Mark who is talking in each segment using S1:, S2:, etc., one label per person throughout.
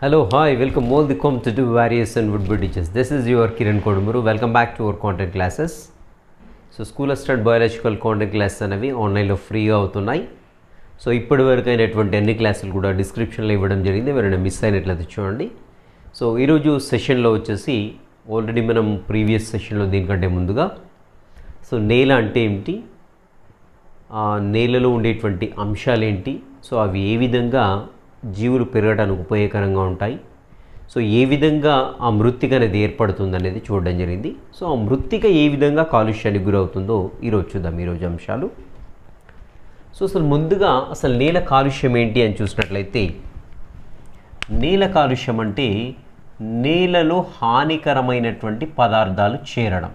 S1: Hello, hi, welcome all the competitive various and would be teachers. This is your Kiran Kodumuru. Welcome back to our content classes. So school assistant biological content classes అనేవి ఆన్లైన్లో ఫ్రీగా అవుతున్నాయి. So ఇప్పటి వరకు అయినటువంటి అన్ని క్లాసులు కూడా డిస్క్రిప్షన్లో ఇవ్వడం జరిగింది. ఎవరైనా మిస్ అయినట్లయితే చూడండి. సో ఈరోజు సెషన్లో వచ్చేసి ఆల్రెడీ మనం ప్రీవియస్ సెషన్లో దీనికంటే ముందుగా సో నేల అంటే ఏమిటి, ఆ నేలలో ఉండేటువంటి అంశాలు ఏంటి, సో అవి ఏ విధంగా జీవులు పెరగడానికి ఉపయోగకరంగా ఉంటాయి, సో ఏ విధంగా ఆ మృత్తిక అనేది ఏర్పడుతుంది అనేది చూడడం జరిగింది. సో ఆ మృత్తిక ఏ విధంగా కాలుష్యానికి గురవుతుందో ఈరోజు చూద్దాం. ఈరోజు అంశాలు. సో అసలు ముందుగా అసలు నేల కాలుష్యం ఏంటి అని చూసినట్లయితే, నేల కాలుష్యం అంటే నేలలో హానికరమైనటువంటి పదార్థాలు చేరడం,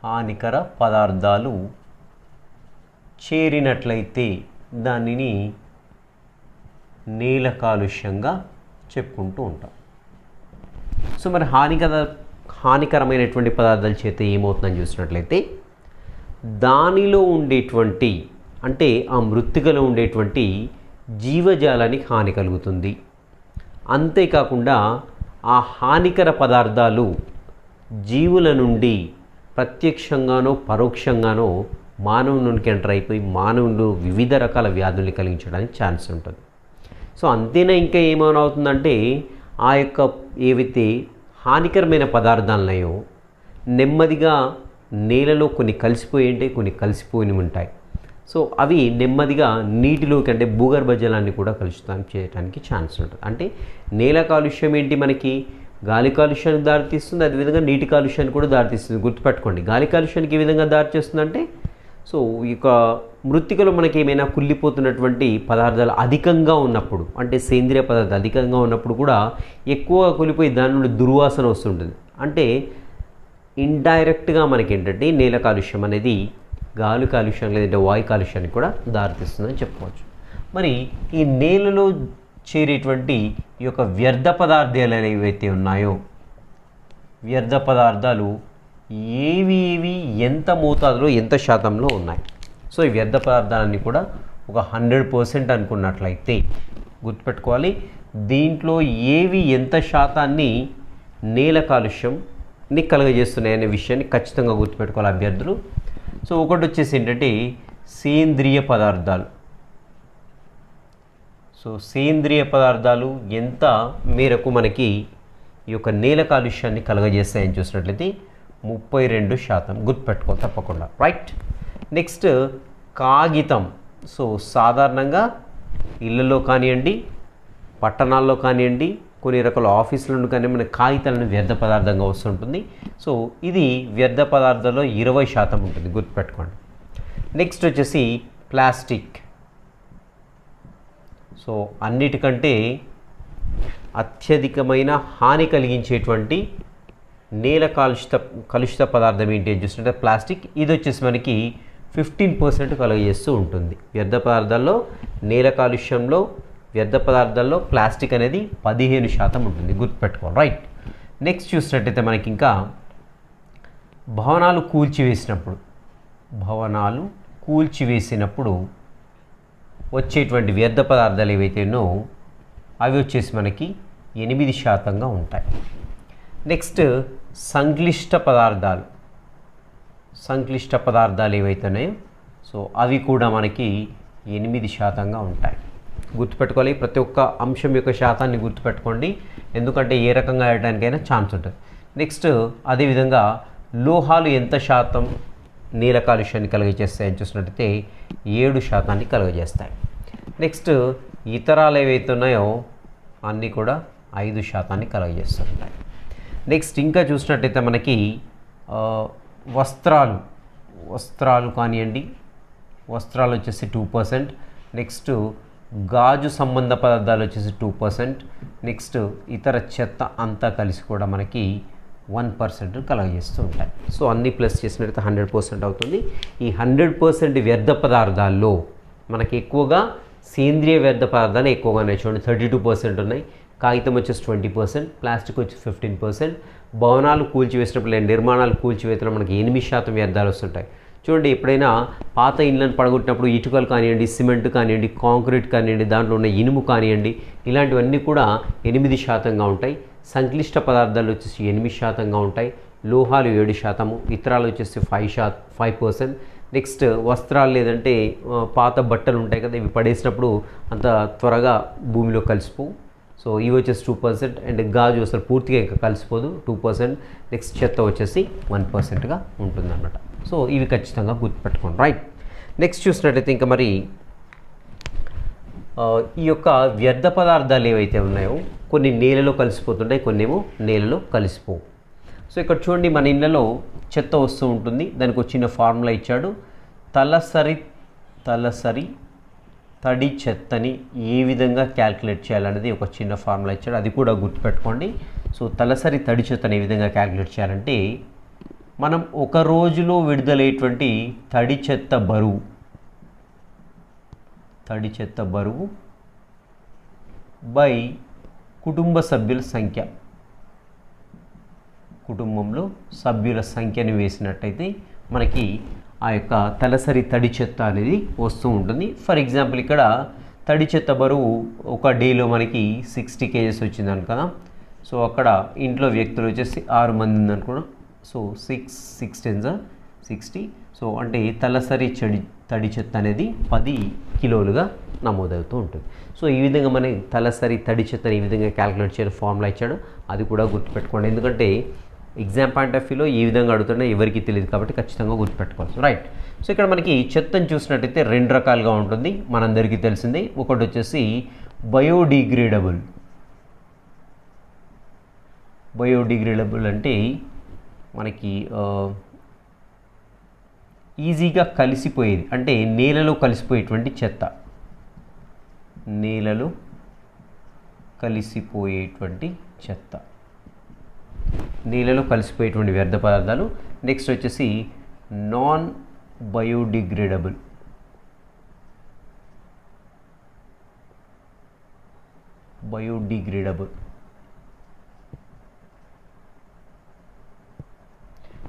S1: హానికర పదార్థాలు చేరినట్లయితే దానిని నేల కాలుష్యంగా చెప్పుకుంటూ ఉంటాం. సో మరి హానికరమైనటువంటి పదార్థాల చేత ఏమవుతుందని చూసినట్లయితే, దానిలో ఉండేటువంటి అంటే ఆ మృత్తికలో ఉండేటువంటి జీవజాలానికి హాని కలుగుతుంది. అంతేకాకుండా ఆ హానికర పదార్థాలు జీవుల నుండి ప్రత్యక్షంగానో పరోక్షంగానో మానవునికి ఎంటర్ అయిపోయి మానవులు వివిధ రకాల వ్యాధుల్ని కలిగించడానికి ఛాన్స్ ఉంటుంది. సో అంతేనా, ఇంకా ఏమైనా అవుతుందంటే ఆ యొక్క ఏవైతే హానికరమైన పదార్థాలున్నాయో నెమ్మదిగా నేలలో కొన్ని కలిసిపోయి ఉంటాయి, కొన్ని కలిసిపోయి ఉంటాయి. సో అవి నెమ్మదిగా నీటిలోకి అంటే భూగర్భ జలాన్ని కూడా కలుషితం చేయడానికి ఛాన్స్ ఉంటుంది. అంటే నేల కాలుష్యం ఏంటి, మనకి గాలి కాలుష్యానికి దారితీస్తుంది, అదేవిధంగా నీటి కాలుష్యానికి కూడా దారితీస్తుంది. గుర్తుపెట్టుకోండి, గాలి కాలుష్యానికి ఏ విధంగా దారి చేస్తుందంటే, సో ఈ యొక్క మృత్తికలో మనకి ఏమైనా కుళ్ళిపోతున్నటువంటి పదార్థాలు అధికంగా ఉన్నప్పుడు, అంటే సేంద్రియ పదార్థాలు అధికంగా ఉన్నప్పుడు కూడా ఎక్కువగా కూలిపోయి దాని నుండి దుర్వాసన వస్తుంటుంది. అంటే ఇండైరెక్ట్గా మనకి ఏంటంటే నేల కాలుష్యం అనేది గాలి కాలుష్యం లేదంటే వాయు కాలుష్యానికి కూడా దారితీస్తుందని చెప్పుకోవచ్చు. మరి ఈ నేలలో చేరేటువంటి ఈ యొక్క వ్యర్థ పదార్థాలు ఏవైతే ఉన్నాయో, వ్యర్థ పదార్థాలు ఏవి ఎంత మోతాదులో ఎంత శాతంలో ఉన్నాయి. సో ఈ వ్యర్థ పదార్థాలన్నీ కూడా ఒక 100% అనుకున్నట్లయితే గుర్తుపెట్టుకోవాలి, దీంట్లో ఏవి ఎంత శాతాన్ని నేల కాలుష్యంని కలుగజేస్తున్నాయి అనే విషయాన్ని ఖచ్చితంగా గుర్తుపెట్టుకోవాలి అభ్యర్థులు. సో ఒకటి వచ్చేసి ఏంటంటే సేంద్రియ పదార్థాలు. సో సేంద్రియ పదార్థాలు ఎంత మేరకు మనకి ఈ యొక్క నేల కాలుష్యాన్ని కలుగజేస్తాయని చూసినట్లయితే 32%. గుర్తుపెట్టుకో తప్పకుండా, రైట్. నెక్స్ట్ కాగితం. సో సాధారణంగా ఇళ్ళలో కానివ్వండి, పట్టణాల్లో కానివ్వండి, కొన్ని రకాల ఆఫీసుల నుండి కానీ మన కాగితాలను వ్యర్థ పదార్థంగా వస్తుంటుంది. సో ఇది వ్యర్థ పదార్థాల్లో 20% ఉంటుంది. గుర్తుపెట్టుకోండి. నెక్స్ట్ వచ్చేసి ప్లాస్టిక్. సో అన్నిటికంటే అత్యధికమైన హాని కలిగించేటువంటి నేల కలుషిత పదార్థం ఏంటి అని చూస్తుంటే ప్లాస్టిక్. ఇది వచ్చేసి మనకి 15% కలుగజేస్తూ ఉంటుంది. వ్యర్థ పదార్థాల్లో నేల కాలుష్యంలో వ్యర్థ పదార్థాల్లో ప్లాస్టిక్ అనేది 15% ఉంటుంది. గుర్తుపెట్టుకోవాలి, రైట్. నెక్స్ట్ చూసినట్టయితే మనకి ఇంకా భవనాలు కూల్చివేసినప్పుడు వచ్చేటువంటి వ్యర్థ పదార్థాలు ఏవైతేనో అవి వచ్చేసి మనకి 8% ఉంటాయి. నెక్స్ట్ సంక్లిష్ట పదార్థాలు ఏవైతున్నాయో సో అవి కూడా మనకి 8% ఉంటాయి. గుర్తుపెట్టుకోవాలి, ప్రతి ఒక్క అంశం యొక్క శాతాన్ని గుర్తుపెట్టుకోండి, ఎందుకంటే ఏ రకంగా వేయడానికైనా ఛాన్స్ ఉంటుంది. నెక్స్ట్ అదేవిధంగా లోహాలు ఎంత శాతం నేల కాలుష్యాన్ని కలుగజేస్తాయని చూసినట్టయితే 7% కలుగజేస్తాయి. నెక్స్ట్ ఇతరాలు ఏవైతే ఉన్నాయో అన్నీ కూడా 5% కలుగజేస్తుంటాయి. నెక్స్ట్ ఇంకా చూసినట్టయితే మనకి వస్త్రాలు కానివ్వండి, వస్త్రాలు వచ్చేసి 2%. నెక్స్ట్ గాజు సంబంధ పదార్థాలు వచ్చేసి 2%. నెక్స్ట్ ఇతర చెత్త అంతా కలిసి కూడా మనకి 1% కలుగజేస్తూ ఉంటాయి. సో అన్ని ప్లస్ చేసినట్టయితే 100% అవుతుంది. ఈ 100% వ్యర్థ పదార్థాల్లో మనకి ఎక్కువగా సేంద్రియ వ్యర్థ పదార్థాలు ఎక్కువగా ఉన్నాయి. చూడండి, 32% ఉన్నాయి. కాగితం వచ్చేసి 20%, ప్లాస్టిక్ వచ్చి 15%. భవనాలు కూల్చివేసినప్పుడు నిర్మాణాలు కూల్చివేసినప్పుడు మనకి 8% వ్యర్థాలు వస్తుంటాయి. చూడండి, ఎప్పుడైనా పాత ఇళ్ళను పడగొట్టినప్పుడు ఇటుకలు కానివ్వండి, సిమెంట్ కానివ్వండి, కాంక్రీట్ కానివ్వండి, దాంట్లో ఉన్న ఇనుము కానివ్వండి, ఇలాంటివన్నీ కూడా 8% ఉంటాయి. సంక్లిష్ట పదార్థాలు వచ్చేసి 8% ఉంటాయి. లోహాలు 7%, ఇతరాలు వచ్చేసి 5%. నెక్స్ట్ వస్త్రాలు లేదంటే పాత బట్టలు ఉంటాయి కదా, ఇవి పడేసినప్పుడు అంత త్వరగా భూమిలో కలిసిపోవు. సో ఇవి వచ్చేసి 2%. అండ్ గాజు అసలు పూర్తిగా ఇంకా కలిసిపోదు, 2%. నెక్స్ట్ చెత్త వచ్చేసి 1%గా ఉంటుందన్నమాట. సో ఇవి ఖచ్చితంగా గుర్తుపెట్టుకోండి, రైట్. నెక్స్ట్ చూసినట్టయితే ఇంకా మరి ఈ యొక్క వ్యర్థ పదార్థాలు ఏవైతే ఉన్నాయో కొన్ని నేలలో కలిసిపోతుంటాయి, కొన్ని ఏమో నేలలో కలిసిపోవు. సో ఇక్కడ చూడండి, మన ఇళ్ళలో చెత్త వస్తూ ఉంటుంది. దానికి ఒక చిన్న ఫార్ములా ఇచ్చాడు. తలసరి తడి చెత్తని ఏ విధంగా క్యాల్కులేట్ చేయాలనేది ఒక చిన్న ఫార్ములా ఇచ్చాడు, అది కూడా గుర్తుపెట్టుకోండి. సో తలసరి తడి చెత్తని ఏ విధంగా క్యాల్కులేట్ చేయాలంటే, మనం ఒక రోజులో విడుదలయ్యేటువంటి తడి చెత్త బరువు బై కుటుంబ సభ్యుల సంఖ్య, కుటుంబంలో సభ్యుల సంఖ్యను వేసినట్టయితే మనకి ఆ యొక్క తలసరి తడి చెత్త అనేది వస్తూ ఉంటుంది. ఫర్ ఎగ్జాంపుల్ ఇక్కడ తడి చెత్త బరువు ఒక డేలో మనకి 60 kgs వచ్చిందని కదా. సో అక్కడ ఇంట్లో వ్యక్తులు వచ్చేసి 6 మంది ఉందనుకున్నాం. సో 6 10 60. సో అంటే తలసరి తడి చెత్త అనేది 10 కిలోలుగా నమోదవుతూ ఉంటుంది. సో ఈ విధంగా మన తలసరి తడి చెత్తని ఈ విధంగా క్యాలిక్యులేట్ చేయడం ఫార్ములా ఇచ్చాడు, అది కూడా గుర్తుపెట్టుకోండి. ఎందుకంటే ఎగ్జామ్ పాయింట్ ఆఫ్ వ్యూలో ఏ విధంగా అడుగుతున్నా ఎవరికి తెలియదు కాబట్టి ఖచ్చితంగా గుర్తుపెట్టుకోవచ్చు, రైట్. సో ఇక్కడ మనకి చెత్తను చూసినట్టయితే 2 రకాలుగా ఉంటుంది, మనందరికీ తెలిసింది. ఒకటి వచ్చేసి బయోడిగ్రేడబుల్ అంటే మనకి ఈజీగా కలిసిపోయేది, అంటే నేలలో కలిసిపోయేటువంటి చెత్త, నేలలో కలిసిపోయేటువంటి వ్యర్థ పదార్థాలు. నెక్స్ట్ వచ్చేసి non biodegradable,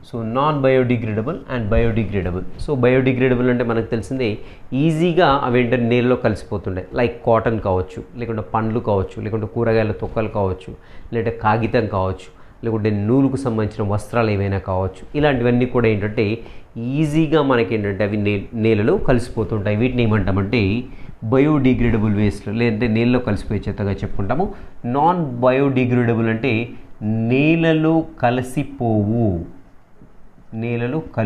S1: so non biodegradable and biodegradable. So biodegradable అంటే మనకు తెలిసిందే, ఈజీగా అవి ఏంటంటే నీళ్ళలో కలిసిపోతుండే, లైక్ కాటన్ కావచ్చు, లేకుంటే పండ్లు కావచ్చు, లేకుంటే కూరగాయల తొక్కలు కావచ్చు, లేదంటే కాగితం కావచ్చు, లేకుంటే నూలుకు సంబంధించిన వస్త్రాలు ఏవైనా కావచ్చు. ఇలాంటివన్నీ కూడా ఏంటంటే ఈజీగా మనకి ఏంటంటే అవి నేలలో కలిసిపోతుంటాయి. వీటిని ఏమంటామంటే బయోడిగ్రేడబుల్ వేస్ట్, లేదంటే నీళ్ళలో కలిసిపోయే చెత్తగా చెప్పుకుంటాము. నాన్ బయోడిగ్రేడబుల్ అంటే నేలలో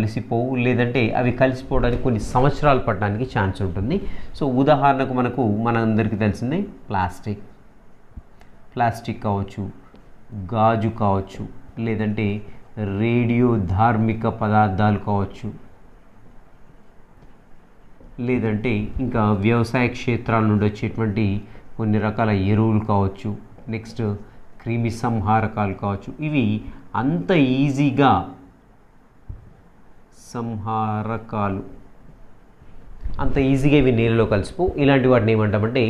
S1: కలిసిపోవు, లేదంటే అవి కలిసిపోవడానికి కొన్ని సంవత్సరాలు పడడానికి ఛాన్స్ ఉంటుంది. సో ఉదాహరణకు మనందరికీ తెలిసిందే ప్లాస్టిక్ కావచ్చు, గాజు కావచ్చు, లేదంటే రేడియో ధార్మిక పదార్థాలు కావచ్చు, లేదంటే ఇంకా వ్యవసాయ క్షేత్రాల నుండి వచ్చేటువంటి కొన్ని రకాల ఎరువులు కావచ్చు, నెక్స్ట్ క్రిమి సంహారకాలు కావచ్చు. ఇవి అంత ఈజీగా ఇవి నీళ్ళలో కలిసిపో. ఇలాంటి వాటిని ఏమంటామంటే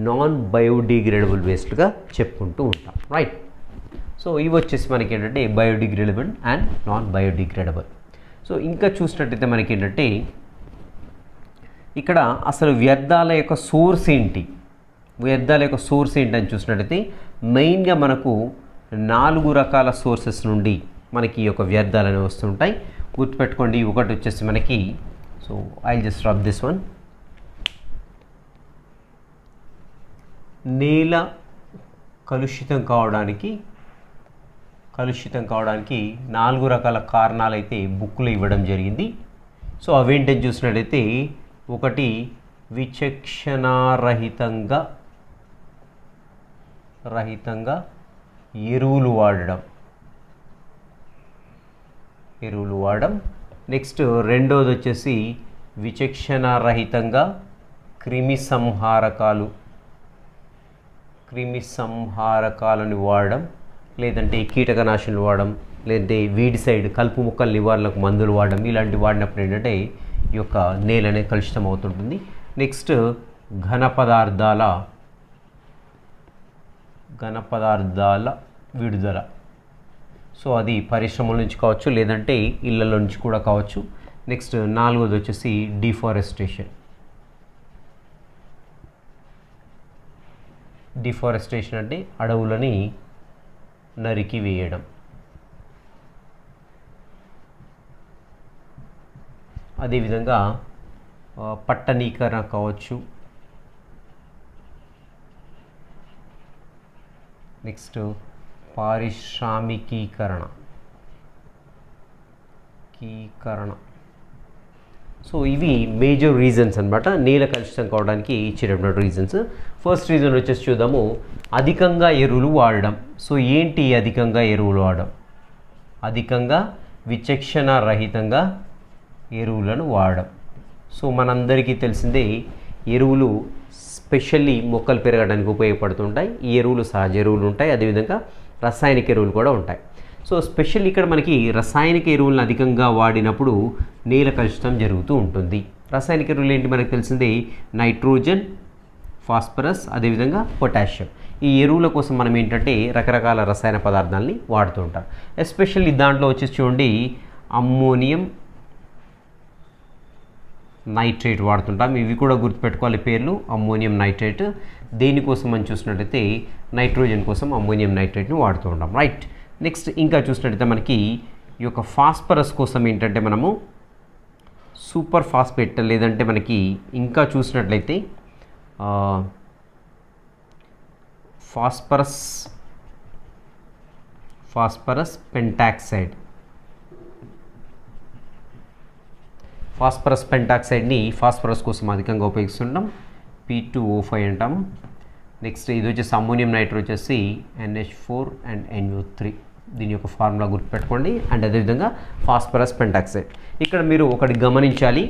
S1: నాన్ బయోడిగ్రేడబుల్ వేస్ట్గా చెప్పుకుంటూ ఉంటాం, రైట్. సో ఇవి వచ్చేసి మనకి ఏంటంటే biodegradable and non biodegradable. So ఇంకా చూసినట్టయితే మనకి ఏంటంటే ఇక్కడ అసలు వ్యర్థాల యొక్క సోర్స్ ఏంటి అని చూసినట్టయితే మెయిన్గా మనకు 4 రకాల సోర్సెస్ నుండి మనకి ఈ యొక్క వ్యర్థాలు అనేవి వస్తుంటాయి. గుర్తుపెట్టుకోండి, ఒకటి వచ్చేసి మనకి, so I just rub this one, నేల కలుషితం కావడానికి 4 రకాల కారణాలు అయితే బుక్లో ఇవ్వడం జరిగింది. సో అవేంటని చూసినట్టయితే, ఒకటి విచక్షణారహితంగా ఎరువులు వాడడం. నెక్స్ట్ రెండోది వచ్చేసి విచక్షణారహితంగా క్రిమి సంహారకాలను వాడడం, లేదంటే కీటకనాశులు వాడడం, లేదంటే వీడిసైడ్ కలుపు మొక్కల నివారణకు మందులు వాడడం. ఇలాంటి వాడినప్పుడు ఏంటంటే ఈ యొక్క నేల అనేది కలుషితం అవుతుంటుంది. నెక్స్ట్ ఘన పదార్థాల విడుదల. సో అది పరిశ్రమల నుంచి కావచ్చు, లేదంటే ఇళ్ళలో నుంచి కూడా కావచ్చు. నెక్స్ట్ నాలుగోది వచ్చేసి డిఫారెస్టేషన్. డిఫారెస్టేషన్ అంటే అడవులని నరికి వేయడం. అదేవిధంగా పట్టణీకరణ కావచ్చు. నెక్స్ట్ పారిశ్రామికీకరణ. సో ఇవి మేజర్ రీజన్స్ అనమాట నేల కలుషితం కావడానికి ఇచ్చేటటువంటి రీజన్స్. ఫస్ట్ రీజన్ వచ్చేసి చూద్దాము, అధికంగా ఎరువులు వాడడం. సో ఏంటి అధికంగా ఎరువులు వాడడం? అధికంగా విచక్షణ రహితంగా ఎరువులను వాడడం. సో మనందరికీ తెలిసిందే ఎరువులు స్పెషల్లీ మొక్కలు పెరగడానికి ఉపయోగపడుతుంటాయి. ఈ ఎరువులు సహజ ఎరువులు ఉంటాయి, అదేవిధంగా రసాయనిక ఎరువులు కూడా ఉంటాయి. సో స్పెషల్లీ ఇక్కడ మనకి రసాయనిక ఎరువులను అధికంగా వాడినప్పుడు నేల కలుషితం జరుగుతూ ఉంటుంది. రసాయనిక ఎరువులు ఏంటి మనకు తెలిసిందే, నైట్రోజన్, ఫాస్ఫరస్, అదేవిధంగా పొటాషియం. ఈ ఎరువుల కోసం మనం ఏంటంటే రకరకాల రసాయన పదార్థాలని వాడుతూ ఉంటాం. ఎస్పెషల్లీ దాంట్లో వచ్చేసి చూడండి అమ్మోనియం నైట్రేట్ వాడుతుంటాం. ఇవి కూడా గుర్తుపెట్టుకోవాలి పేర్లు. అమ్మోనియం నైట్రేట్ దేనికోసం అని చూసినట్టయితే నైట్రోజన్ కోసం అమ్మోనియం నైట్రేట్ని వాడుతూ ఉంటాం. రైట్. నెక్స్ట్ ఇంకా చూసినట్టయితే మనకి ఈ యొక్క ఫాస్ఫరస్ కోసం ఏంటంటే మనము సూపర్ ఫాస్ఫేట్, లేదంటే మనకి ఇంకా చూసినట్లయితే ఫాస్ఫరస్ పెంటాక్సైడ్. ఫాస్ఫరస్ పెంటాక్సైడ్ని ఫాస్ఫరస్ కోసం అధికంగా ఉపయోగిస్తుంటాం. P2O5 అంటాము. నెక్స్ట్ ఇది వచ్చేసి అమ్మోనియం నైట్రేట్ వచ్చేసి NH4 అండ్ NO3. దీని యొక్క ఫార్ములా గుర్తుపెట్టుకోండి. అండ్ అదేవిధంగా ఫాస్ఫరస్ పెంటాక్సైడ్. ఇక్కడ మీరు ఒకటి గమనించాలి,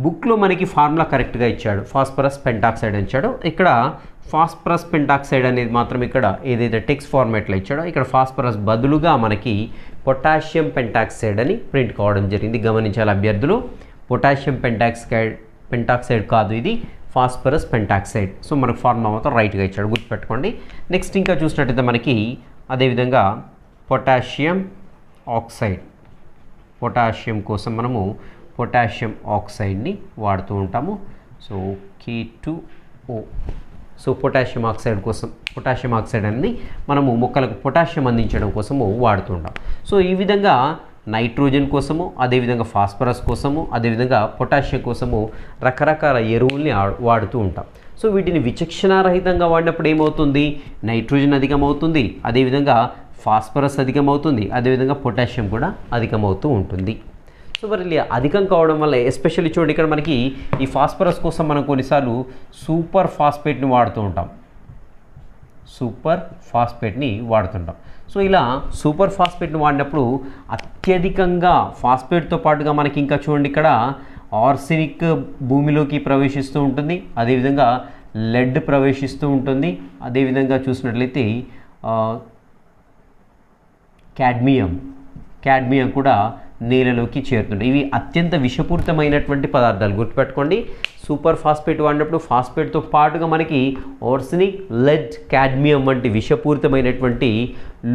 S1: బుక్లో మనకి ఫార్ములా కరెక్ట్గా ఇచ్చాడు, ఫాస్ఫరస్ పెంటాక్సైడ్ అని ఇచ్చాడు. ఇక్కడ ఫాస్ఫరస్ పెంటాక్సైడ్ అనేది మాత్రం ఇక్కడ ఏదైతే టెక్స్ట్ ఫార్మాట్లో ఇచ్చాడో ఇక్కడ ఫాస్ఫరస్ బదులుగా మనకి పొటాషియం పెంటాక్సైడ్ అని ప్రింట్ కావడం జరిగింది. గమనించాలి అభ్యర్థులు, పొటాషియం పెంటాక్సైడ్ కాదు, ఇది ఫాస్ఫరస్ పెంటాక్సైడ్. సో మనకు ఫార్ములా మొత్తం రైట్గా ఇచ్చాడు, గుర్తుపెట్టుకోండి. నెక్స్ట్ ఇంకా చూసినట్టయితే మనకి అదేవిధంగా పొటాషియం ఆక్సైడ్. పొటాషియం కోసం మనము పొటాషియం ఆక్సైడ్ని వాడుతూ ఉంటాము. So K2O. So potassium oxide కోసం, పొటాషియం ఆక్సైడ్ అనేది మనము మొక్కలకు పొటాషియం అందించడం కోసము వాడుతూ ఉంటాం. సో ఈ విధంగా నైట్రోజన్ కోసము, అదేవిధంగా ఫాస్ఫరస్ కోసము, అదేవిధంగా పొటాషియం కోసము రకరకాల ఎరువుల్ని వాడుతూ ఉంటాం. సో వీటిని విచక్షణారహితంగా వాడినప్పుడు ఏమవుతుంది, నైట్రోజన్ అధికమవుతుంది, అదేవిధంగా ఫాస్ఫరస్ అధికమవుతుంది, అదేవిధంగా పొటాషియం కూడా అధికమవుతూ ఉంటుంది. సో మరి అధికం కావడం వల్ల ఎస్పెషల్లీ చూడండి ఇక్కడ మనకి ఈ ఫాస్ఫరస్ కోసం మనం కొన్నిసార్లు సూపర్ ఫాస్ఫేట్ని వాడుతూ ఉంటాం. సూపర్ ఫాస్ఫేట్ని వాడుతుంటాం. సో ఇలా సూపర్ ఫాస్ఫేట్ని వాడినప్పుడు అత్యధికంగా ఫాస్ఫేట్తో పాటుగా మనకి ఇంకా చూడండి ఇక్కడ ఆర్సెనిక్ భూమిలోకి ప్రవేశిస్తూ ఉంటుంది, అదేవిధంగా లెడ్ ప్రవేశిస్తూ ఉంటుంది, అదేవిధంగా చూసినట్లయితే క్యాడ్మియం కూడా నేలలోకి చేరుతుంది. ఇవి అత్యంత విషపూరితమైనటువంటి పదార్థాలు, గుర్తుపెట్టుకోండి. సూపర్ ఫాస్ఫేట్ వాడినప్పుడు ఫాస్ఫేట్తో పాటుగా మనకి ఆర్సెనిక్, లెడ్, క్యాడ్మియం వంటి విషపూరితమైనటువంటి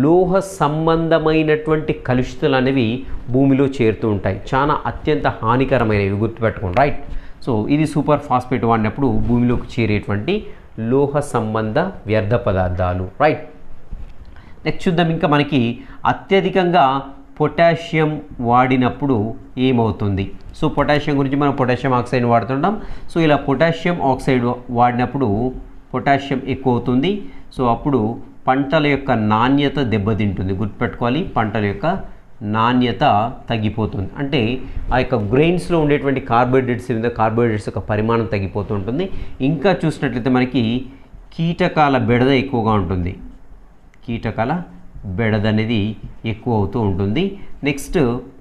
S1: లోహ సంబంధమైనటువంటి కలుషితాలు అనేవి భూమిలో చేరుతూ ఉంటాయి. చాలా అత్యంత హానికరమైనవి, గుర్తుపెట్టుకోండి. రైట్. సో ఇది సూపర్ ఫాస్ఫేట్ వాడినప్పుడు భూమిలోకి చేరేటువంటి లోహ సంబంధ వ్యర్థ పదార్థాలు. రైట్. నెక్స్ట్ చూద్దాం, ఇంకా మనకి అత్యధికంగా పొటాషియం వాడినప్పుడు ఏమవుతుంది. సో పొటాషియం గురించి మనం పొటాషియం ఆక్సైడ్ వాడుతుంటాం. సో ఇలా పొటాషియం ఆక్సైడ్ వాడినప్పుడు పొటాషియం ఎక్కువ అవుతుంది. సో అప్పుడు పంటల యొక్క నాణ్యత దెబ్బతింటుంది, గుర్తుపెట్టుకోవాలి. పంటల యొక్క నాణ్యత తగ్గిపోతుంది, అంటే ఆ యొక్క గ్రెయిన్స్లో ఉండేటువంటి కార్బోహైడ్రేట్స్ యొక్క పరిమాణం తగ్గిపోతూ ఉంటుంది. ఇంకా చూసినట్లయితే మనకి కీటకాల బెడద ఎక్కువగా ఉంటుంది. కీటకాల బెడద అనేది ఎక్కువ అవుతూ ఉంటుంది. నెక్స్ట్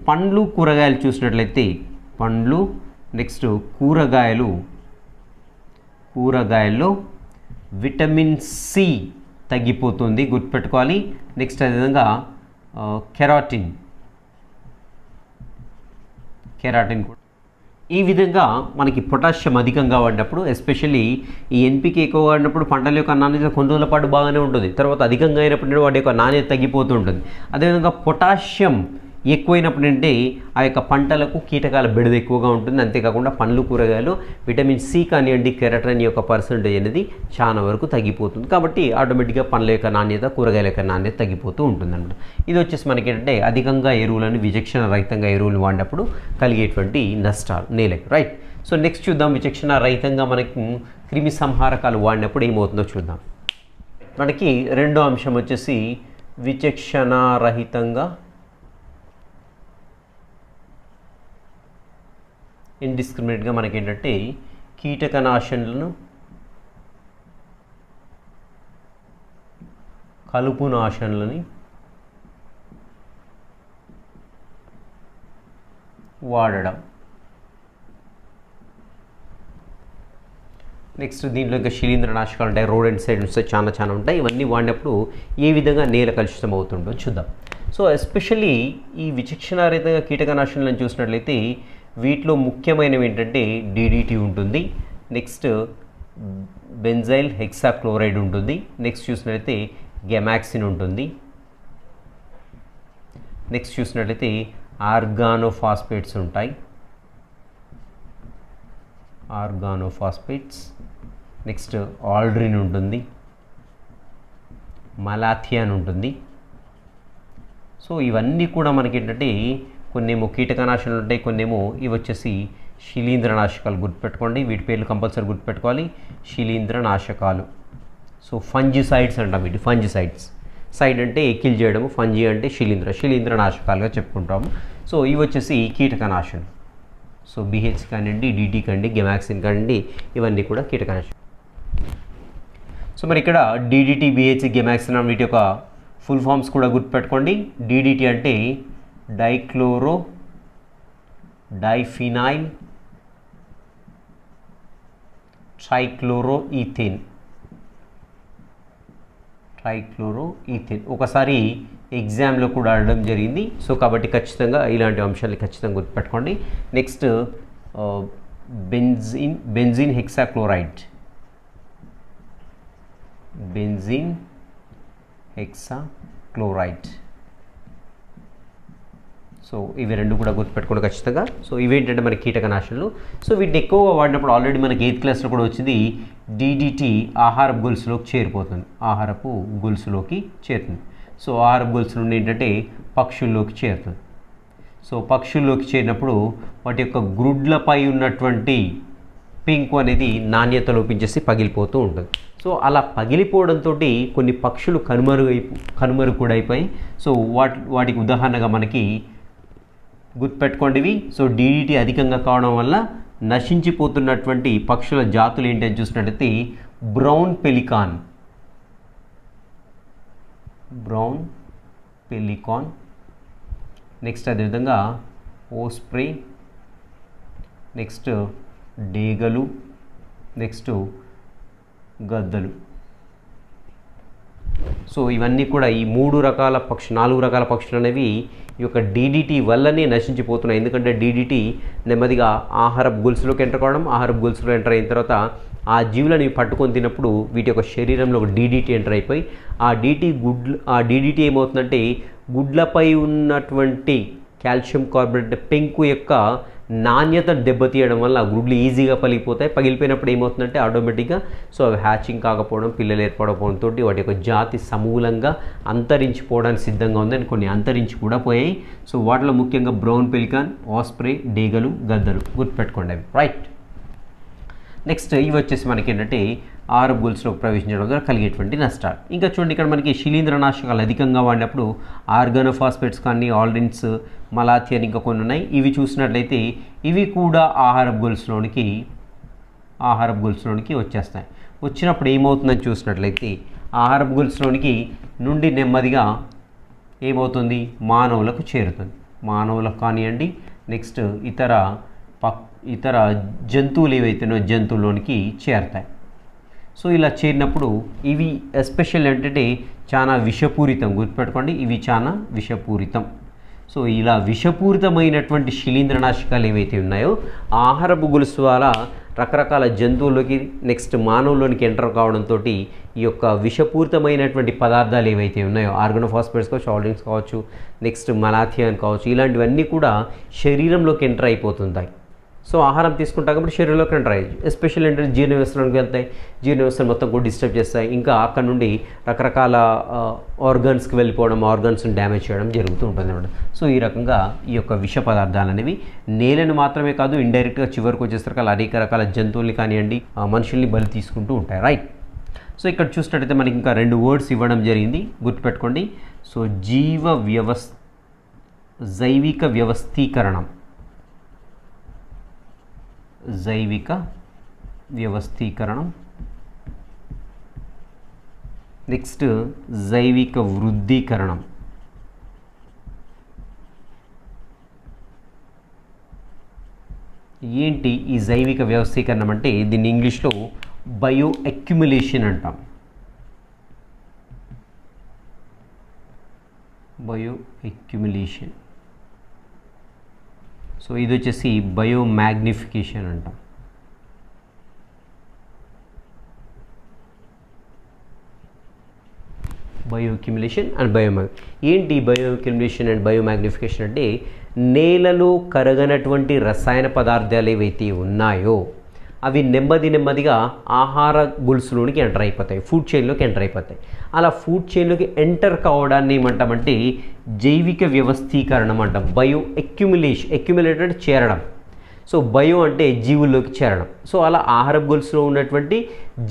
S1: పండ్లు కూరగాయలు చూసినట్లయితే నెక్స్ట్ కూరగాయల్లో విటమిన్ సి తగ్గిపోతుంది, గుర్తుపెట్టుకోవాలి. నెక్స్ట్ అదేవిధంగా కెరాటిన్ కూడా. ఈ విధంగా మనకి పొటాషియం అధికంగా వాడినప్పుడు, ఎస్పెషల్లీ ఈ ఎన్పికే ఎక్కువ వాడినప్పుడు పంటల యొక్క నాణ్యత కొన్ని రోజుల పాటు బాగానే ఉంటుంది, తర్వాత అధికంగా అయినప్పుడు వాటి యొక్క నాణ్యత తగ్గిపోతూ ఉంటుంది. అదేవిధంగా పొటాషియం ఎక్కువైనప్పుడు అంటే ఆ యొక్క పంటలకు కీటకాల బెడద ఎక్కువగా ఉంటుంది. అంతేకాకుండా పండ్లు కూరగాయలు విటమిన్ సి కానివ్వండి కెరటన్ యొక్క పర్సెంటేజ్ అనేది చాలా వరకు తగ్గిపోతుంది. కాబట్టి ఆటోమేటిక్గా పండ్ల యొక్క నాణ్యత కూరగాయల యొక్క నాణ్యత తగ్గిపోతూ ఉంటుంది అన్నమాట. ఇది వచ్చేసి మనకి ఏంటంటే అధికంగా ఎరువులను విచక్షణ రహితంగా ఎరువులు వాడినప్పుడు కలిగేటువంటి నష్టాలు నేలకు. రైట్. సో నెక్స్ట్ చూద్దాం, విచక్షణ రహితంగా మనకి క్రిమి సంహారకాలు వాడినప్పుడు ఏమవుతుందో చూద్దాం. మనకి రెండో అంశం వచ్చేసి విచక్షణ రహితంగా ఇండిస్క్రిమినేట్గా మనకేంటంటే కీటకనాశనలను కలుపు నాశనలని వాడడం. నెక్స్ట్ దీంట్లో ఇంకా శిలీంద్రనాశకాలు ఉంటాయి, రోడెంటిసైడ్స్ చాలా ఉంటాయి. ఇవన్నీ వాడినప్పుడు ఏ విధంగా నేల కలుషితం అవుతుందో చూద్దాం. సో ఎస్పెషల్లీ ఈ విచక్షణారహితంగా కీటకనాశనాలను చూసినట్లయితే వీటిలో ముఖ్యమైనవి ఏంటంటే DDT ఉంటుంది, నెక్స్ట్ బెంజైల్ హెక్సాక్లోరైడ్ ఉంటుంది, నెక్స్ట్ చూసినట్లయితే గెమాక్సిన్ ఉంటుంది, నెక్స్ట్ చూసినట్లయితే ఆర్గానోఫాస్ఫేట్స్ ఉంటాయి, ఆర్గానోఫాస్ఫేట్స్, నెక్స్ట్ ఆల్డ్రిన్ ఉంటుంది, మలాథియాన్ ఉంటుంది. సో ఇవన్నీ కూడా మనకి ఏంటంటే కొన్నేమో కీటకనాశనాలు ఉంటాయి, కొన్నేమో ఇవి వచ్చేసి శిలీంద్రనాశకాలు. గుర్తుపెట్టుకోండి, వీటి పేర్లు కంపల్సరీ గుర్తుపెట్టుకోవాలి. శిలీంద్రనాశకాలు. సో ఫంజిసైడ్స్ అంటాం వీటి, ఫంజిసైడ్స్. సైడ్ అంటే కిల్ చేయడము, ఫంజీ అంటే శిలీంద్రనాశకాలుగా చెప్పుకుంటాము. సో ఇవి వచ్చేసి కీటకనాశనం. సో BH కానివ్వండి, DT కానివ్వండి, గెమాక్సిన్ కానివ్వండి, ఇవన్నీ కూడా కీటకనాశనం. సో మరి ఇక్కడ DDT, BH, గెమాక్సిన్ వీటి యొక్క ఫుల్ ఫామ్స్ కూడా గుర్తుపెట్టుకోండి. DDT అంటే డైక్లోరో డైఫినైల్ ట్రైక్లోరోఈథేన్. ఒకసారి ఎగ్జామ్లో కూడా అడగడం జరిగింది. సో కాబట్టి ఖచ్చితంగా ఇలాంటి అంశాలు ఖచ్చితంగా గుర్తుపెట్టుకోండి. నెక్స్ట్ బెంజిన్ హెక్సాక్లోరైడ్, సో ఇవి రెండు కూడా గుర్తుపెట్టుకోండి ఖచ్చితంగా. సో ఇవేంటంటే మన కీటకనాశనలు. సో వీటిని ఎక్కువగా వాడినప్పుడు ఆల్రెడీ మనకి 8th క్లాస్లో కూడా వచ్చింది, DDT ఆహారపు గొలుసులోకి చేరిపోతుంది, సో ఆహారపు గొలుసు నుండి ఏంటంటే పక్షుల్లోకి చేరుతుంది. సో పక్షుల్లోకి చేరినప్పుడు వాటి యొక్క గ్రుడ్లపై ఉన్నటువంటి పింక్ అనేది నాణ్యత లోపించేసి పగిలిపోతూ ఉంటుంది. సో అలా పగిలిపోవడంతో కొన్ని పక్షులు కనుమరుగు కూడా అయిపోయి. సో వాటికి ఉదాహరణగా మనకి గుర్తుపెట్టుకోండి. సో DDT అధికంగా కావడం వల్ల నశించిపోతున్నటువంటి పక్షుల జాతులు ఏంటని చూసినట్టయితే బ్రౌన్ పెలికాన్, నెక్స్ట్ అదేవిధంగా ఓస్ప్రే, నెక్స్ట్ డేగలు, నెక్స్ట్ గద్దలు. సో ఇవన్నీ కూడా ఈ 4 రకాల పక్షులు అనేవి ఈ యొక్క DDT వల్లనే నశించిపోతున్నాయి. ఎందుకంటే DDT నెమ్మదిగా ఆహారపు గొలుసులోకి ఎంటర్ కావడం, ఆహారపు గొలుసులో ఎంటర్ అయిన తర్వాత ఆ జీవులను పట్టుకొని తిన్నప్పుడు వీటి యొక్క శరీరంలో ఒక DDT ఎంటర్ అయిపోయి ఆ DDT ఏమవుతుందంటే గుడ్లపై ఉన్నటువంటి కాల్షియం కార్బోనేట్ పెంకు యొక్క నాణ్యతను దెబ్బతీయడం వల్ల గుడ్లు ఈజీగా పగిలిపోతాయి. పగిలిపోయినప్పుడు ఏమవుతుందంటే ఆటోమేటిక్గా సో అవి హ్యాచింగ్ కాకపోవడం, పిల్లలు ఏర్పడకపోవడంతో వాటి యొక్క జాతి సమూలంగా అంతరించిపోవడానికి సిద్ధంగా ఉందని కొన్ని అంతరించి కూడా పోయాయి. సో వాటిలో ముఖ్యంగా బ్రౌన్ పెలికాన్, ఆస్ప్రే, డేగలు, గద్దలు గుర్తుపెట్టుకోండి అవి. రైట్. నెక్స్ట్ ఇవి వచ్చేసి మనకి ఏంటంటే ఆహారపు గొలుసులోకి ప్రవేశించడం ద్వారా కలిగేటువంటి నష్టాలు. ఇంకా చూడండి, ఇక్కడ మనకి శిలీంద్రనాశకాలు అధికంగా వాడినప్పుడు ఆర్గానోఫాస్ఫేట్స్ కానీ, ఆల్డ్రిన్స్, మలాథియాన్ ఇంకా కొన్ని ఉన్నాయి. ఇవి చూసినట్లయితే ఇవి కూడా ఆహారపు గొలుసులోనికి వచ్చేస్తాయి. వచ్చినప్పుడు ఏమవుతుందని చూసినట్లయితే ఆహారపు గొలుసులోనికి నుండి నెమ్మదిగా ఏమవుతుంది, మానవులకు చేరుతుంది. మానవులకు కానివ్వండి, నెక్స్ట్ ఇతర జంతువులు ఏవైతేనో జంతువులోనికి చేరుతాయి. సో ఇలా చేరినప్పుడు ఇవి ఎస్పెషల్ ఏంటంటే చాలా విషపూరితం. గుర్తుపెట్టుకోండి, ఇవి చాలా విషపూరితం. సో ఇలా విషపూరితమైనటువంటి శిలీంద్రనాశకాలు ఏవైతే ఉన్నాయో ఆహారపు గొలుసు ద్వారా రకరకాల జంతువుల్లోకి నెక్స్ట్ మానవుల్లోనికి ఎంటర్ కావడంతో ఈ యొక్క విషపూరితమైనటువంటి పదార్థాలు ఏవైతే ఉన్నాయో ఆర్గనోఫాస్ఫేట్స్ కావచ్చు, ఆల్డ్రింగ్స్ కావచ్చు, నెక్స్ట్ మలాథియాన్ కావచ్చు, ఇలాంటివన్నీ కూడా శరీరంలోకి ఎంటర్ అయిపోతుంటాయి. సో ఆహారం తీసుకుంటాం కాబట్టి శరీరంలోకి ఎంటర్ అయ్యాయి. ఎస్పెషల్ ఏంటంటే జీర్ణ వ్యవస్థలోకి వెళ్తాయి, జీర్ణ వ్యవస్థను మొత్తం కూడా డిస్టర్బ్ చేస్తాయి. ఇంకా అక్కడ నుండి రకరకాల ఆర్గన్స్కి వెళ్ళిపోవడం, ఆర్గన్స్ని డ్యామేజ్ చేయడం జరుగుతూ ఉంటుంది అన్నమాట. సో ఈ రకంగా ఈ యొక్క విష పదార్థాలు అనేవి నేలను మాత్రమే కాదు ఇండైరెక్ట్గా చివరికి వచ్చేసరికి అనేక రకాల జంతువుల్ని కానివ్వండి మనుషుల్ని బలి తీసుకుంటూ ఉంటాయి. రైట్. సో ఇక్కడ చూసినట్టయితే మనకి ఇంకా 2 వర్డ్స్ ఇవ్వడం జరిగింది, గుర్తుపెట్టుకోండి. సో జైవిక వ్యవస్థీకరణం, జైవిక వ్యవస్థీకరణం, నెక్స్ట్ జైవిక వృద్ధీకరణం. ఏంటి ఈ జైవిక వ్యవస్థీకరణం అంటే దీన్ని ఇంగ్లీష్లో బయో అక్యుములేషన్ అంటాం. Bio accumulation. సో ఇది వచ్చేసి బయో మ్యాగ్నిఫికేషన్ అంటాం. బయో అక్యుములేషన్ అండ్ ఏంటి bio accumulation and bio magnification అంటే నేలలో కరగనటువంటి రసాయన పదార్థాలు ఏవైతే ఉన్నాయో అవి నెమ్మదిగా ఆహార గొలుసులోనికి ఎంటర్ అయిపోతాయి, ఫుడ్ చైన్లోకి ఎంటర్ అయిపోతాయి. అలా ఫుడ్ చైన్లోకి ఎంటర్ కావడాన్ని ఏమంటామంటే జైవిక వ్యవస్థీకరణం అంటాం. బయో అక్యుములేటెడ్ చేరడం. సో బయో అంటే జీవుల్లోకి చేరడం. సో అలా ఆహార గొలుసులో ఉన్నటువంటి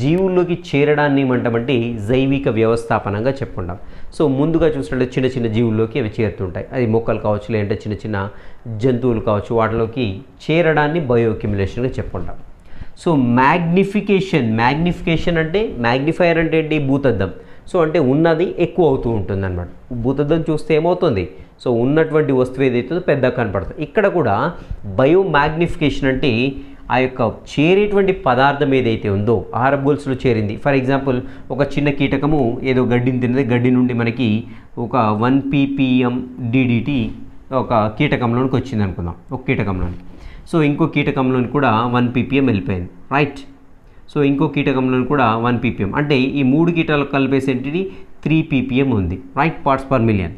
S1: జీవుల్లోకి చేరడాన్ని ఏమంటామంటే జైవిక వ్యవస్థాపనంగా చెప్పుకుంటాం. సో ముందుగా చూసినట్టు చిన్న జీవుల్లోకి అవి చేరుతుంటాయి. అది మొక్కలు కావచ్చు, లేదంటే చిన్న జంతువులు కావచ్చు, వాటిలోకి చేరడాన్ని బయో అక్యుములేషన్గా చెప్పుకుంటాం. సో మ్యాగ్నిఫికేషన్ అంటే మ్యాగ్నిఫైయర్ అంటే ఏంటి? భూతద్దం. సో అంటే ఉన్నది ఎక్కువ అవుతూ ఉంటుంది అన్నమాట. భూతద్దం చూస్తే ఏమవుతుంది? సో ఉన్నటువంటి వస్తువు ఏదైతుందో పెద్దగా కనపడుతుంది. ఇక్కడ కూడా బయో మ్యాగ్నిఫికేషన్ అంటే ఆ యొక్క చేరేటువంటి పదార్థం ఏదైతే ఉందో ఆహార గొలుసులో చేరింది. ఫర్ ఎగ్జాంపుల్ ఒక చిన్న కీటకము ఏదో గడ్డిని తిన్నది, గడ్డి నుండి మనకి ఒక 1 ppm DDT ఒక కీటకంలోనికి వచ్చింది అనుకుందాం, ఒక కీటకంలోనికి. సో ఇంకో కీటకంలోని కూడా 1 ppm వెళ్ళిపోయింది. రైట్. సో ఇంకో కీటకంలోని కూడా 1 ppm, అంటే ఈ 3 కీటాలు కలిపేసి 3 ppm ఉంది. Right, parts per million.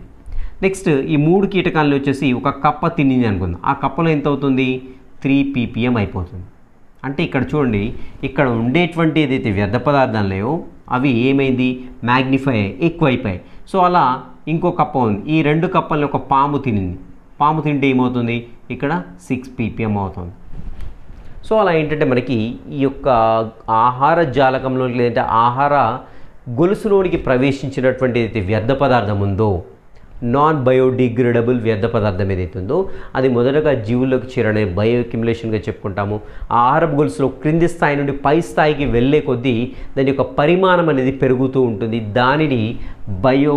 S1: Next ఈ 3 కీటకాలను వచ్చేసి ఒక కప్ప తినింది అనుకుందాం. ఆ కప్పలో ఎంత అవుతుంది? 3 ppm అయిపోతుంది. అంటే ఇక్కడ చూడండి, ఇక్కడ ఉండేటువంటి ఏదైతే వ్యర్థ పదార్థాలు అవి ఏమైంది? మ్యాగ్నిఫై ఎక్కువైపోయాయి. సో అలా ఇంకో కప్ప ఉంది. ఈ 2 కప్పల్ని ఒక పాము తినింది. పాము తింటే ఏమవుతుంది? ఇక్కడ 6 ppm అవుతుంది. సో అలా ఏంటంటే మనకి ఈ యొక్క ఆహార జాలకంలోకి లేదంటే ఆహార గొలుసులోనికి ప్రవేశించినటువంటి ఏదైతే వ్యర్థ పదార్థం ఉందో, నాన్ బయోడిగ్రేడబుల్ వ్యర్థ పదార్థం ఏదైతే ఉందో అది మొదటగా జీవుల్లోకి చేరనే బయో అక్యుములేషన్గా చెప్పుకుంటాము. ఆహార గొలుసులో క్రింది స్థాయి నుండి పై స్థాయికి వెళ్ళే కొద్దీ దాని యొక్క పరిమాణం అనేది పెరుగుతూ ఉంటుంది. దానిని బయో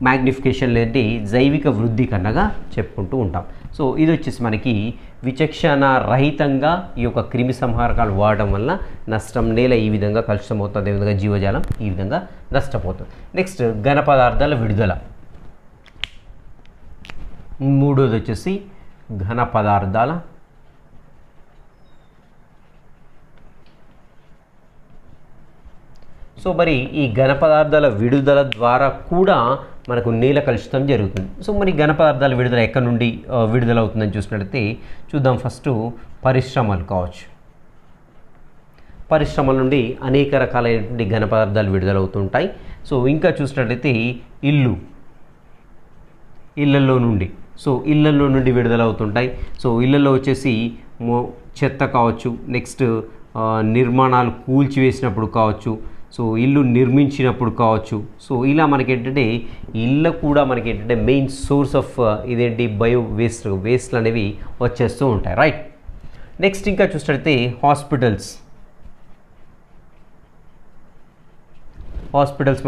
S1: మ్యాగ్నిఫికేషన్ లేదంటే జైవిక వృద్ధీకరణగా చెప్పుకుంటూ ఉంటాం. సో ఇది వచ్చేసి మనకి విచక్షణ రహితంగా ఈ యొక్క క్రిమి సంహారకాలు వాడటం వల్ల నష్టం. నేల ఈ విధంగా కలుషితం అవుతుంది, అదేవిధంగా జీవజాలం ఈ విధంగా నష్టపోతుంది. నెక్స్ట్ ఘన పదార్థాల విడుదల. మూడోది వచ్చేసి ఘన పదార్థాల సో మరి ఈ ఘన పదార్థాల విడుదల ద్వారా కూడా మనకు నేల కలుషితం జరుగుతుంది. సో మరి ఘన పదార్థాల విడుదల ఎక్కడి నుండి విడుదల అవుతుందని చూసినట్లయితే చూద్దాం. ఫస్ట్ పరిశ్రమలు కావచ్చు. పరిశ్రమల నుండి అనేక రకాలైనటువంటి ఘన పదార్థాలు విడుదలవుతుంటాయి. సో ఇంకా చూసినట్లయితే ఇళ్ళల్లో నుండి విడుదలవుతుంటాయి. సో ఇళ్ళల్లో వచ్చేసి చెత్త కావచ్చు, నెక్స్ట్ నిర్మాణాలు కూల్చివేసినప్పుడు కావచ్చు, సో ఇల్లు నిర్మించినప్పుడు కావచ్చు. సో ఇలా మనకేంటంటే ఇళ్ళ కూడా మనకేంటంటే మెయిన్ సోర్స్ ఆఫ్ ఇదేంటి బయో వేస్ట్లు అనేవి వచ్చేస్తూ ఉంటాయి. రైట్. నెక్స్ట్ ఇంకా చూసినట్లయితే హాస్పిటల్స్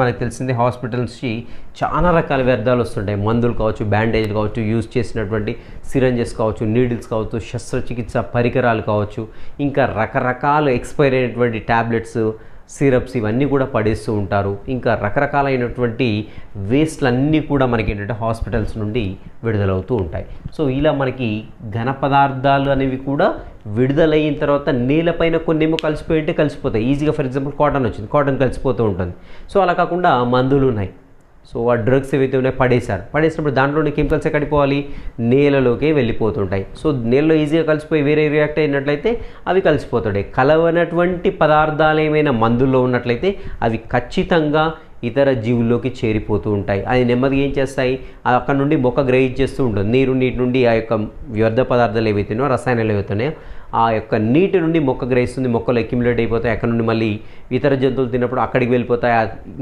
S1: మనకు తెలిసిందే. హాస్పిటల్స్కి చాలా రకాల వ్యర్థాలు వస్తుంటాయి. మందులు కావచ్చు, బ్యాండేజ్లు కావచ్చు, యూజ్ చేసినటువంటి సిరంజెస్ కావచ్చు, నీడిల్స్ కావచ్చు, శస్త్రచికిత్స పరికరాలు కావచ్చు, ఇంకా రకరకాల ఎక్స్పైర్ అయినటువంటి ట్యాబ్లెట్స్, సిరప్స్ ఇవన్నీ కూడా పడేస్తూ ఉంటారు. ఇంకా రకరకాలైనటువంటి వేస్ట్లన్నీ కూడా మనకి ఏంటంటే హాస్పిటల్స్ నుండి విడుదలవుతూ ఉంటాయి. సో ఇలా మనకి ఘన పదార్థాలు అనేవి కూడా విడుదలైన తర్వాత నేలపైన కొన్నేమో కలిసిపోయి ఉంటే కలిసిపోతాయి ఈజీగా. ఫర్ ఎగ్జాంపుల్ కాటన్ వచ్చింది, కాటన్ కలిసిపోతూ ఉంటుంది. సో అలా కాకుండా మందులు ఉన్నాయి, సో ఆ డ్రగ్స్ ఏవైతే ఉన్నాయో పడేసినప్పుడు దాంట్లోని కెమికల్స్ ఎక్కడికి పోవాలి, నేలలోకి వెళ్ళిపోతుంటాయి. సో నేలలో ఈజీగా కలిసిపోయి వేరే రియాక్ట్ అయినట్లయితే అవి కలిసిపోతుంటాయి. కలవనటువంటి పదార్థాలు ఏమైనా మందుల్లో ఉన్నట్లయితే అవి ఖచ్చితంగా ఇతర జీవుల్లోకి చేరిపోతూ ఉంటాయి. అది నెమ్మదిగా ఏం చేస్తాయి, అక్కడ నుండి మొక్క గ్రహించేస్తూ ఉంటుంది. నీటి నుండి ఆ యొక్క వ్యర్థ పదార్థాలు ఏవైతున్నాయో, రసాయనాలు ఏవైతున్నాయో ఆ యొక్క నీటి నుండి మొక్క గ్రహిస్తుంది, మొక్కలు అక్యుములేట్ అయిపోతాయి. అక్కడ నుండి మళ్ళీ ఇతర జంతువులు తిన్నప్పుడు అక్కడికి వెళ్ళిపోతాయి.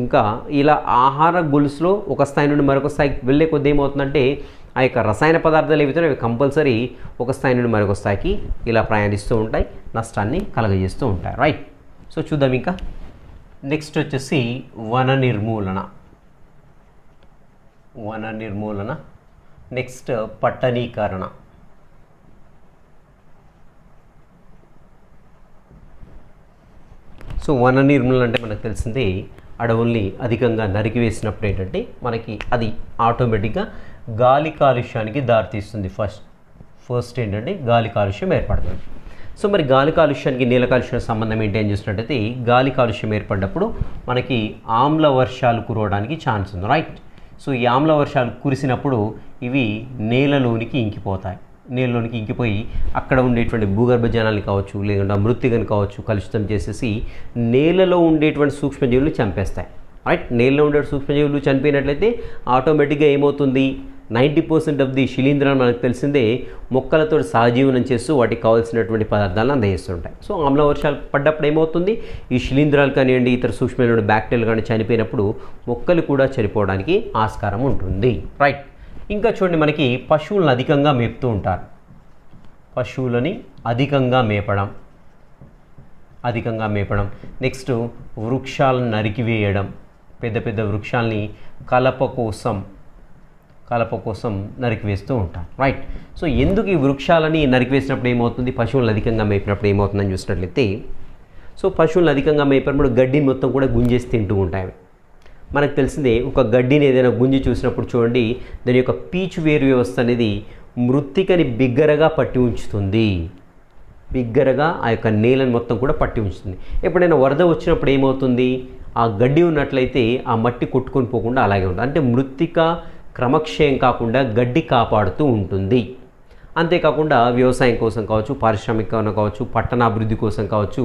S1: ఇంకా ఇలా ఆహార గొలుసులో ఒక స్థాయి నుండి మరొక స్థాయికి వెళ్ళే కొద్ది ఏమవుతుందంటే ఆ యొక్క రసాయన పదార్థాలు ఏవైతే అవి కంపల్సరీ ఒక స్థాయి నుండి మరొక స్థాయికి ఇలా ప్రయాణిస్తూ ఉంటాయి, నష్టాన్ని కలగజేస్తూ ఉంటాయి. రైట్. సో చూద్దాం ఇంకా నెక్స్ట్ వచ్చేసి వన నిర్మూలన, నెక్స్ట్ పట్టణీకరణ. సో వన నిర్మూలన అంటే మనకు తెలిసిందే అడవుల్ని అధికంగా నరికివేసినప్పుడు ఏంటంటే మనకి అది ఆటోమేటిక్గా గాలి కాలుష్యానికి దారితీస్తుంది. ఫస్ట్ ఏంటంటే గాలి కాలుష్యం ఏర్పడుతుంది. సో మరి గాలి కాలుష్యానికి నేల కాలుష్యానికి సంబంధం ఏంటి అని చూసినట్టయితే గాలి కాలుష్యం ఏర్పడినప్పుడు మనకి ఆమ్ల వర్షాలు కురవడానికి ఛాన్స్ ఉంది. రైట్. సో ఈ ఆమ్ల వర్షాలు కురిసినప్పుడు ఇవి నేలలోనికి ఇంకిపోయి అక్కడ ఉండేటువంటి భూగర్భ జలాన్ని కావచ్చు, లేకుంటే మృత్తికను కావచ్చు కలుషితం చేసేసి నేలలో ఉండేటువంటి సూక్ష్మజీవులు చంపేస్తాయి. రైట్. నేలలో ఉండే సూక్ష్మజీవులు చనిపోయినట్లయితే ఆటోమేటిక్గా ఏమవుతుంది, 90% ఆఫ్ ది శిలీంధ్రాలు మనకు తెలిసిందే మొక్కలతో సహజీవనం చేస్తూ వాటికి కావాల్సినటువంటి పదార్థాలను అందజేస్తుంటాయి. సో ఆమ్ల వర్షాలు పడ్డప్పుడు ఏమవుతుంది, ఈ శిలీంధ్రాలు కానివ్వండి, ఇతర సూక్ష్మమైన బ్యాక్టీరియాలు కానీ చనిపోయినప్పుడు మొక్కలు కూడా చనిపోవడానికి ఆస్కారం ఉంటుంది. రైట్. ఇంకా చూడండి, మనకి పశువులను అధికంగా మేపుతూ ఉంటారు. పశువులని అధికంగా మేపడం, నెక్స్ట్ వృక్షాలను నరికివేయడం, పెద్ద వృక్షాలని కలప కోసం నరికివేస్తూ ఉంటారు. రైట్. సో ఎందుకు ఈ వృక్షాలని నరికివేసినప్పుడు ఏమవుతుంది, పశువులను అధికంగా మేపినప్పుడు ఏమవుతుందని చూసినట్లయితే, సో పశువులను అధికంగా మేపినప్పుడు గడ్డిని మొత్తం కూడా గుంజేసి తింటూ ఉంటాయి. మనకు తెలిసిందే ఒక గడ్డిని ఏదైనా గుంజి చూసినప్పుడు చూడండి దాని యొక్క పీచు వేరు వ్యవస్థ అనేది మృత్తికని బిగ్గరగా పట్టి ఉంచుతుంది. బిగ్గరగా ఆ యొక్క నేలను మొత్తం కూడా పట్టి ఉంచుతుంది. ఎప్పుడైనా వరద వచ్చినప్పుడు ఏమవుతుంది, ఆ గడ్డి ఉన్నట్లయితే ఆ మట్టి కొట్టుకొని పోకుండా అలాగే ఉంటుంది. అంటే మృత్తిక క్రమక్షయం కాకుండా గడ్డి కాపాడుతూ ఉంటుంది. అంతేకాకుండా వ్యవసాయం కోసం కావచ్చు, పారిశ్రామికీకరణ కావచ్చు, పట్టణాభివృద్ధి కోసం కావచ్చు,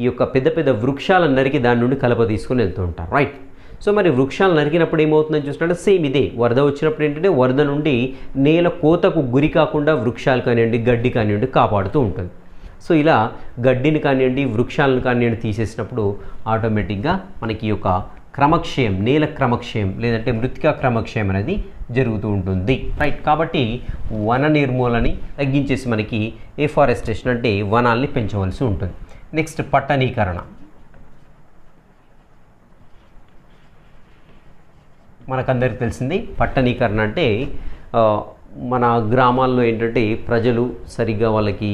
S1: ఈ యొక్క పెద్ద వృక్షాలను నరికి దాని నుండి కలప తీసుకొని వెళ్తూ ఉంటారు. రైట్. సో మరి వృక్షాలు నరికినప్పుడు ఏమవుతుందని చూసినట్టు సేమ్ ఇదే వరద వచ్చినప్పుడు ఏంటంటే వరద నుండి నేల కోతకు గురి కాకుండా వృక్షాలు కానివ్వండి, గడ్డి కానివ్వండి కాపాడుతూ ఉంటుంది. సో ఇలా గడ్డిని కానివ్వండి, వృక్షాలను కానివ్వండి తీసేసినప్పుడు ఆటోమేటిక్గా మనకి ఈ యొక్క క్రమక్షయం, నేల క్రమక్షయం లేదంటే మృతికా క్రమక్షయం అనేది జరుగుతూ ఉంటుంది. రైట్. కాబట్టి వన నిర్మూలని తగ్గించేసి మనకి ఎఫారెస్టేషన్ అంటే వనాల్ని పెంచవలసి ఉంటుంది. నెక్స్ట్ పట్టణీకరణ. మనకందరికి తెలిసింది పట్టణీకరణ అంటే మన గ్రామాల్లో ఏంటంటే ప్రజలు సరిగ్గా వాళ్ళకి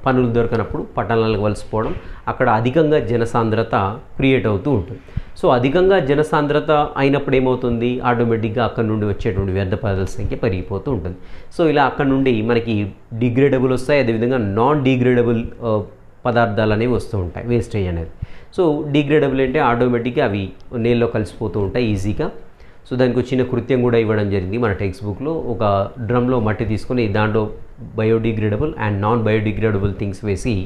S1: పనులు దొరకనప్పుడు పట్టణాలకు వలసిపోవడం, అక్కడ అధికంగా జనసాంద్రత క్రియేట్ అవుతూ ఉంటుంది. సో అధికంగా జనసాంద్రత అయినప్పుడు ఏమవుతుంది, ఆటోమేటిక్గా అక్కడ నుండి వచ్చేటువంటి వ్యర్థ పదార్థాల సంఖ్య పెరిగిపోతూ ఉంటుంది. సో ఇలా అక్కడ నుండి మనకి డిగ్రేడబుల్ వస్తాయి, అదేవిధంగా నాన్ డిగ్రేడబుల్ పదార్థాలు అనేవి వస్తూ ఉంటాయి, వేస్టేజ్ అనేది. సో డిగ్రేడబుల్ అంటే ఆటోమేటిక్గా అవి నీళ్ళలో కలిసిపోతూ ఉంటాయి ఈజీగా. సో దానికి చిన్న కృత్యం కూడా ఇవ్వడం జరిగింది మన టెక్స్ట్ బుక్లో. ఒక డ్రమ్లో మట్టి తీసుకొని దాంట్లో biodegradable and non biodegradable things వేసి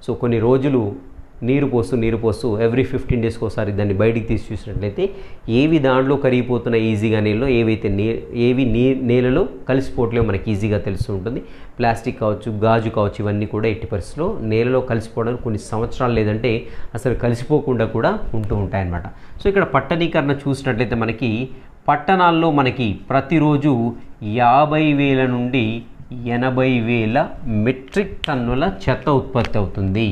S1: సో కొన్ని రోజులు నీరు పోస్తూ ఎవ్రీ 15 డేస్కి ఒకసారి దాన్ని బయటికి తీసి చూసినట్లయితే ఏవి దాంట్లో కరిగిపోతున్న ఈజీగా నీళ్ళలో, ఏవి నేలలో కలిసిపోవట్లేవు మనకి ఈజీగా తెలుస్తూ ఉంటుంది. ప్లాస్టిక్ కావచ్చు, గాజు కావచ్చు, ఇవన్నీ కూడా ఎట్టి పరిస్థితుల్లో నేలలో కలిసిపోవడానికి కొన్ని సంవత్సరాలు లేదంటే అసలు కలిసిపోకుండా కూడా ఉంటూ ఉంటాయన్నమాట. సో ఇక్కడ పట్టణీకరణ చూసినట్లయితే మనకి పట్టణాల్లో మనకి ప్రతిరోజు 50,000 నుండి 80,000 మెట్రిక్ టన్నుల చెత్త ఉత్పత్తి అవుతుంది.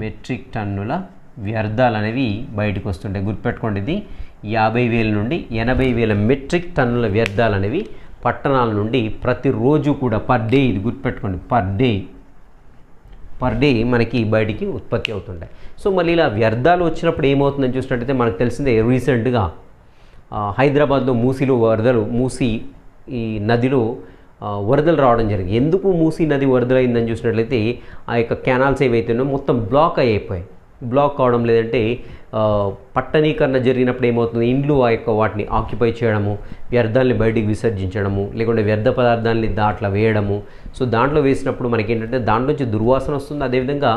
S1: మెట్రిక్ టన్నుల వ్యర్థాలు అనేవి బయటకు వస్తుంటాయి. గుర్తుపెట్టుకోండి, ఇది 50,000 నుండి 80,000 మెట్రిక్ టన్నుల వ్యర్థాలు అనేవి పట్టణాల నుండి ప్రతిరోజు కూడా పర్ డే, ఇది గుర్తుపెట్టుకోండి, పర్ డే పర్ డే మనకి బయటికి ఉత్పత్తి అవుతుంటాయి. సో మళ్ళీ ఇలా వ్యర్థాలు వచ్చినప్పుడు ఏమవుతుందని చూసినట్టయితే మనకు తెలిసిందే, రీసెంట్గా హైదరాబాద్లో మూసీ ఈ నదిలో వరదలు రావడం జరిగింది. ఎందుకు మూసీ నది వరదలైందని చూసినట్లయితే ఆ యొక్క కెనాల్స్ ఏవైతే ఉన్నాయో మొత్తం బ్లాక్ అయిపోయాయి. బ్లాక్ కావడం లేదంటే పట్టణీకరణ జరిగినప్పుడు ఏమవుతుంది, ఇండ్లు ఆ యొక్క వాటిని ఆక్యుపై చేయడము, వ్యర్థాలని బయటికి విసర్జించడము, లేకుంటే వ్యర్థ పదార్థాలని దాంట్లో వేయడము. సో దాంట్లో వేసినప్పుడు మనకి ఏంటంటే దాంట్లో నుంచి దుర్వాసన వస్తుంది, అదేవిధంగా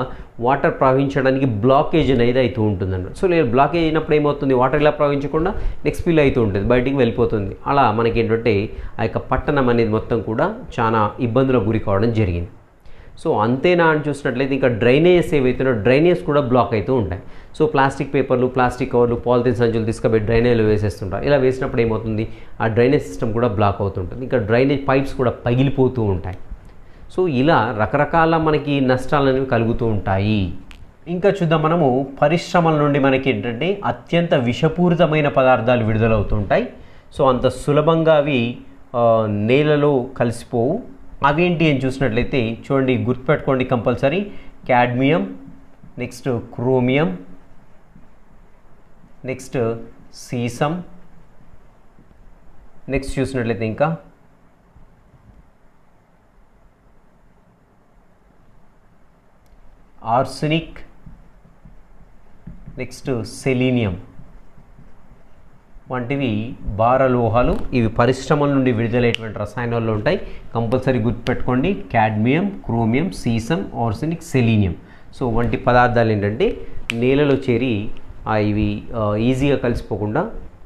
S1: వాటర్ ప్రవహించడానికి బ్లాకేజ్ అనేది అవుతూ ఉంటుందండి. సో లేదు బ్లాకేజ్ అయినప్పుడు ఏమవుతుంది, వాటర్ ఇలా ప్రవహించకుండా నెక్స్ట్ ఫిల్ అవుతూ ఉంటుంది, బయటికి వెళ్ళిపోతుంది. అలా మనకి ఏంటంటే ఆ యొక్క పట్టణం అనేది మొత్తం కూడా చాలా ఇబ్బందులకు గురి కావడం జరిగింది. సో అంతేనా అని చూసినట్లయితే ఇంకా డ్రైనేజెస్ ఏవైతున్నాయో డ్రైనేజ్ కూడా బ్లాక్ అవుతూ ఉంటాయి. సో ప్లాస్టిక్ పేపర్లు, ప్లాస్టిక్ కవర్లు, పాలిథిన్ సంచులు తీసుకుపోయి డ్రైనేజ్లో వేసేస్తుంటారు. ఇలా వేసినప్పుడు ఏమవుతుంది, ఆ డ్రైనేజ్ సిస్టమ్ కూడా బ్లాక్ అవుతుంటుంది. ఇంకా డ్రైనేజ్ పైప్స్ కూడా పగిలిపోతూ ఉంటాయి. సో ఇలా రకరకాల మనకి నష్టాలు అనేవి కలుగుతూ ఉంటాయి. ఇంకా చూద్దాం, మనము పరిశ్రమల నుండి మనకి ఏంటంటే అత్యంత విషపూరితమైన పదార్థాలు విడుదలవుతుంటాయి. సో అంత సులభంగా అవి నేలలో కలిసిపోవు. అవేంటి అని చూసినట్లయితే చూడండి, గుర్తుపెట్టుకోండి compulsory, cadmium, next chromium, next sesame, next చూసినట్లయితే ఇంకా ఆర్సెనిక్, నెక్స్ట్ సెలీనియం వంటివి భారలోహాలు. ఇవి పరిశ్రమల నుండి విడుదలైనటువంటి రసాయనాల్లో ఉంటాయి. కంపల్సరీ గుర్తుపెట్టుకోండి, cadmium, chromium, sesame, arsenic, selenium. So వంటి పదార్థాలు ఏంటంటే నేలలో చేరి ఇవి ఈజీగా కలిసిపోకుండా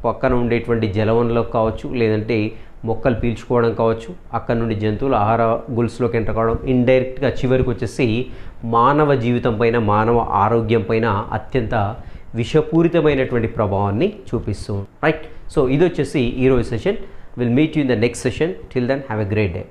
S1: పక్కన ఉండేటువంటి జలవనరులకు కావచ్చు, లేదంటే మొక్కలు పీల్చుకోవడం కావచ్చు, అక్కడ నుండి జంతువుల ఆహార గొలుసులోకి ఎంటర్ కావడం, ఇండైరెక్ట్గా చివరికి వచ్చేసి మానవ జీవితం పైన, మానవ ఆరోగ్యం పైన అత్యంత విషపూరితమైనటువంటి ప్రభావాన్ని చూపిస్తూ రైట్. సో ఇది వచ్చేసి ఈరోజు session. Will meet you in the next session. Till then have a great day.